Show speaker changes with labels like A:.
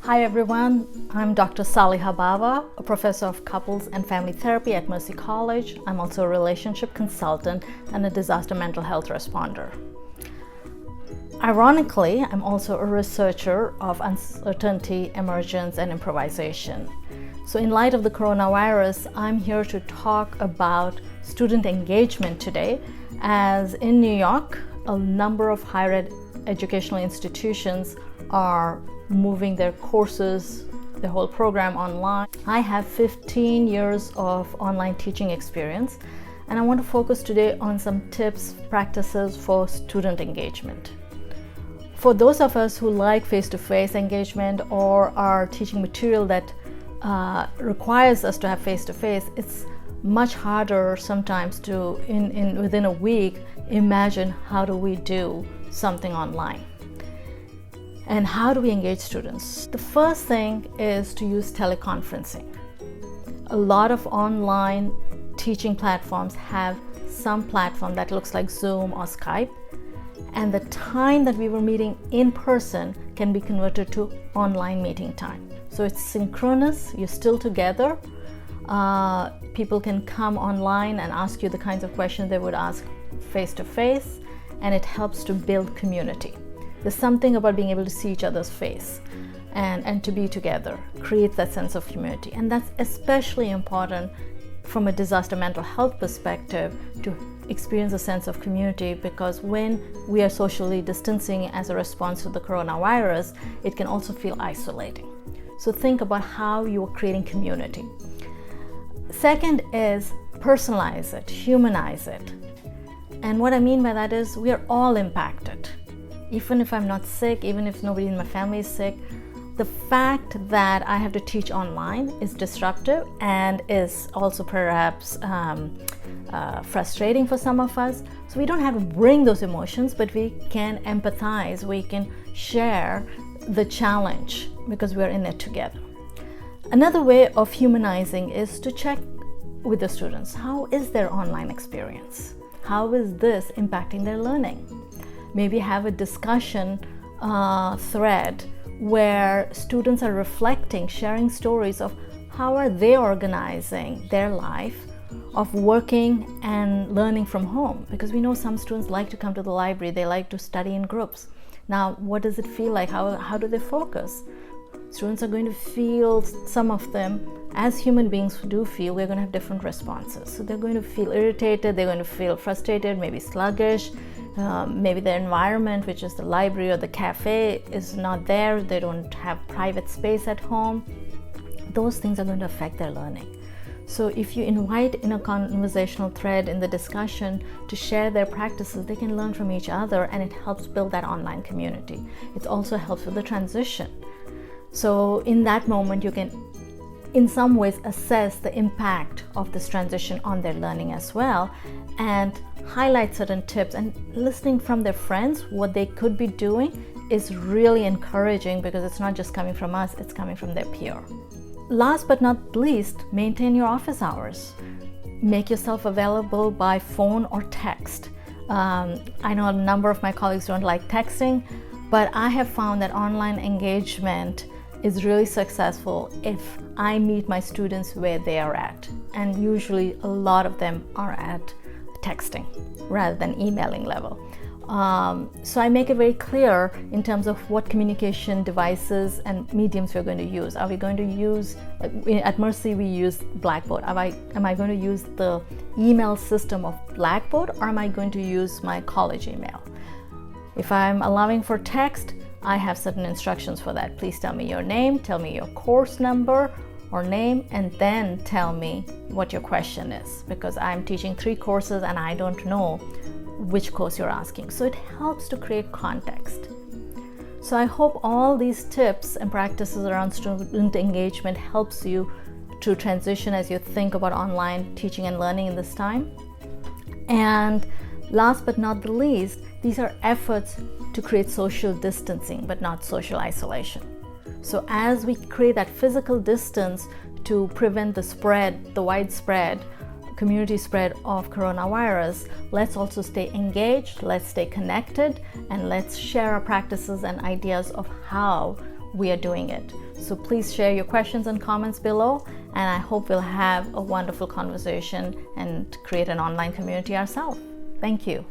A: Hi everyone, I'm Dr. Saliha Bava, a professor of couples and family therapy at Mercy College. I'm also a relationship consultant and a disaster mental health responder. Ironically, I'm also a researcher of uncertainty, emergence, and improvisation. So in light of the coronavirus, I'm here to talk about student engagement today, as in New York, a number of higher educational institutions are moving their courses, the whole program online. I have 15 years of online teaching experience, and I want to focus today on some tips, practices for student engagement. For those of us who like face-to-face engagement or are teaching material that requires us to have face-to-face, it's much harder sometimes to, within a week, imagine how do we do something online. And how do we engage students? The first thing is to use teleconferencing. A lot of online teaching platforms have some platform that looks like Zoom or Skype, and the time that we were meeting in person can be converted to online meeting time. So it's synchronous, you're still together. People can come online and ask you the kinds of questions they would ask face-to-face, and it helps to build community. There's something about being able to see each other's face and to be together, creates that sense of community. And that's especially important from a disaster mental health perspective, to experience a sense of community, because when we are socially distancing as a response to the coronavirus, it can also feel isolating. So think about how you are creating community. Second is personalize it, humanize it. And what I mean by that is we are all impacted. Even if I'm not sick, even if nobody in my family is sick, the fact that I have to teach online is disruptive and is also perhaps frustrating for some of us. So we don't have to bring those emotions, but we can empathize, we can share the challenge because we're in it together. Another way of humanizing is to check with the students. How is their online experience? How is this impacting their learning? Maybe have a discussion thread where students are reflecting, sharing stories of how are they organizing their life of working and learning from home. Because we know some students like to come to the library, they like to study in groups. Now, what does it feel like? How do they focus? Students are going to feel, some of them, as human beings do feel, we're going to have different responses. So they're going to feel irritated, they're going to feel frustrated, maybe sluggish. Maybe their environment, which is the library or the cafe, is not there. They don't have private space at home. Those things are going to affect their learning. So if you invite in a conversational thread in the discussion to share their practices, they can learn from each other, and it helps build that online community. It also helps with the transition. So in that moment, you can in some ways assess the impact of this transition on their learning as well, and highlight certain tips. And listening from their friends what they could be doing is really encouraging, because it's not just coming from us, it's coming from their peer. Last but not least, maintain your office hours. Make yourself available by phone or text. I know a number of my colleagues don't like texting, but I have found that online engagement is really successful if I meet my students where they are at. And usually a lot of them are at texting rather than emailing level. So I make it very clear in terms of what communication devices and mediums we're going to use. Are we going to use, at Mercy we use Blackboard. Am I going to use the email system of Blackboard, or am I going to use my college email? If I'm allowing for text, I have certain instructions for that. Please tell me your name, tell me your course number or name, and then tell me what your question is, because I'm teaching 3 courses and I don't know which course you're asking. So it helps to create context. So I hope all these tips and practices around student engagement helps you to transition as you think about online teaching and learning in this time. And last but not the least, these are efforts to create social distancing, but not social isolation. So as we create that physical distance to prevent the spread, the widespread community spread of coronavirus, let's also stay engaged, let's stay connected, and let's share our practices and ideas of how we are doing it. So please share your questions and comments below, and I hope we'll have a wonderful conversation and create an online community ourselves. Thank you.